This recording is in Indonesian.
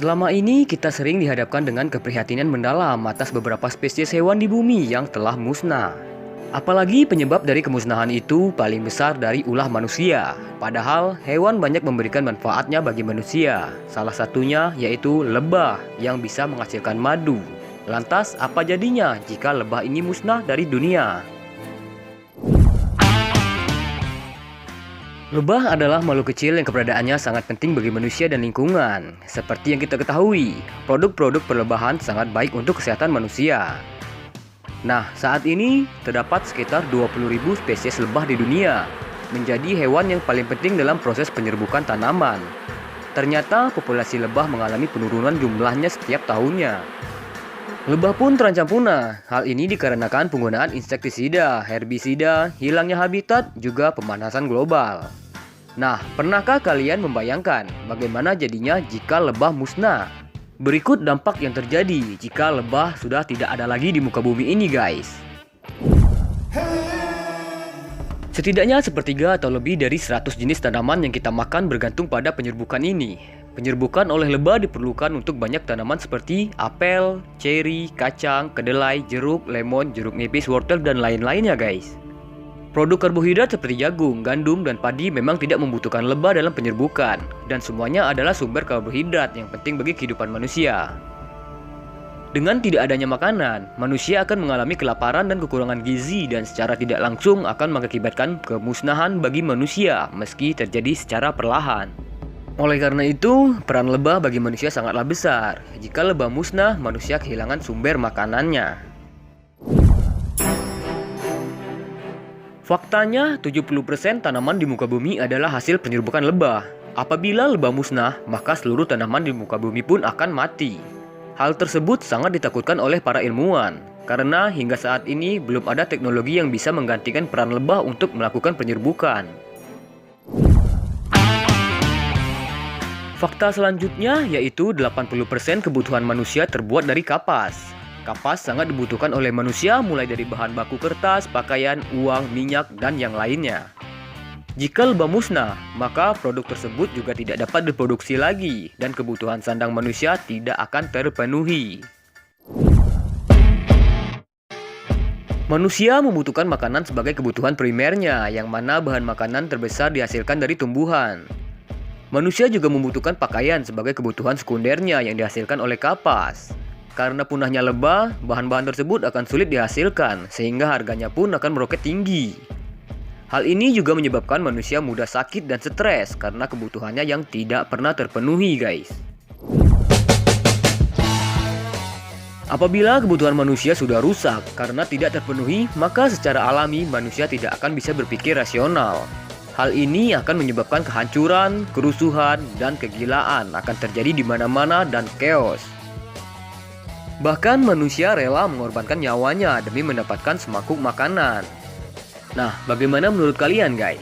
Selama ini kita sering dihadapkan dengan keprihatinan mendalam atas beberapa spesies hewan di bumi yang telah musnah. Apalagi penyebab dari kemusnahan itu paling besar dari ulah manusia. Padahal hewan banyak memberikan manfaatnya bagi manusia. Salah satunya yaitu lebah yang bisa menghasilkan madu. Lantas apa jadinya jika lebah ini musnah dari dunia? Lebah adalah makhluk kecil yang keberadaannya sangat penting bagi manusia dan lingkungan. Seperti yang kita ketahui, produk-produk perlebahan sangat baik untuk kesehatan manusia. Nah, saat ini terdapat sekitar 20.000 spesies lebah di dunia, menjadi hewan yang paling penting dalam proses penyerbukan tanaman. Ternyata populasi lebah mengalami penurunan jumlahnya setiap tahunnya. Lebah pun terancam punah. Hal ini dikarenakan penggunaan insektisida, herbisida, hilangnya habitat, juga pemanasan global. Nah, pernahkah kalian membayangkan bagaimana jadinya jika lebah musnah? Berikut dampak yang terjadi jika lebah sudah tidak ada lagi di muka bumi ini, guys. Setidaknya sepertiga atau lebih dari 100 jenis tanaman yang kita makan bergantung pada penyerbukan ini. Penyerbukan oleh lebah diperlukan untuk banyak tanaman seperti apel, ceri, kacang, kedelai, jeruk, lemon, jeruk nipis, wortel, dan lain-lainnya, guys. Produk karbohidrat seperti jagung, gandum, dan padi memang tidak membutuhkan lebah dalam penyerbukan, dan semuanya adalah sumber karbohidrat yang penting bagi kehidupan manusia. Dengan tidak adanya makanan, manusia akan mengalami kelaparan dan kekurangan gizi, dan secara tidak langsung akan mengakibatkan kemusnahan bagi manusia meski terjadi secara perlahan. Oleh karena itu, peran lebah bagi manusia sangatlah besar. Jika lebah musnah, manusia kehilangan sumber makanannya. Faktanya, 70% tanaman di muka bumi adalah hasil penyerbukan lebah. Apabila lebah musnah, maka seluruh tanaman di muka bumi pun akan mati. Hal tersebut sangat ditakutkan oleh para ilmuwan, karena hingga saat ini belum ada teknologi yang bisa menggantikan peran lebah untuk melakukan penyerbukan. Fakta selanjutnya yaitu 80% kebutuhan manusia terbuat dari kapas. Kapas sangat dibutuhkan oleh manusia mulai dari bahan baku kertas, pakaian, uang, minyak, dan yang lainnya. Jika lebah musnah, maka produk tersebut juga tidak dapat diproduksi lagi dan kebutuhan sandang manusia tidak akan terpenuhi. Manusia membutuhkan makanan sebagai kebutuhan primernya, yang mana bahan makanan terbesar dihasilkan dari tumbuhan. Manusia juga membutuhkan pakaian sebagai kebutuhan sekundernya yang dihasilkan oleh kapas. Karena punahnya lebah, bahan-bahan tersebut akan sulit dihasilkan, sehingga harganya pun akan meroket tinggi. Hal ini juga menyebabkan manusia mudah sakit dan stres karena kebutuhannya yang tidak pernah terpenuhi, guys. Apabila kebutuhan manusia sudah rusak karena tidak terpenuhi, maka secara alami manusia tidak akan bisa berpikir rasional. Hal ini akan menyebabkan kehancuran, kerusuhan, dan kegilaan akan terjadi di mana-mana dan chaos. Bahkan manusia rela mengorbankan nyawanya demi mendapatkan semangkuk makanan. Nah, bagaimana menurut kalian, guys?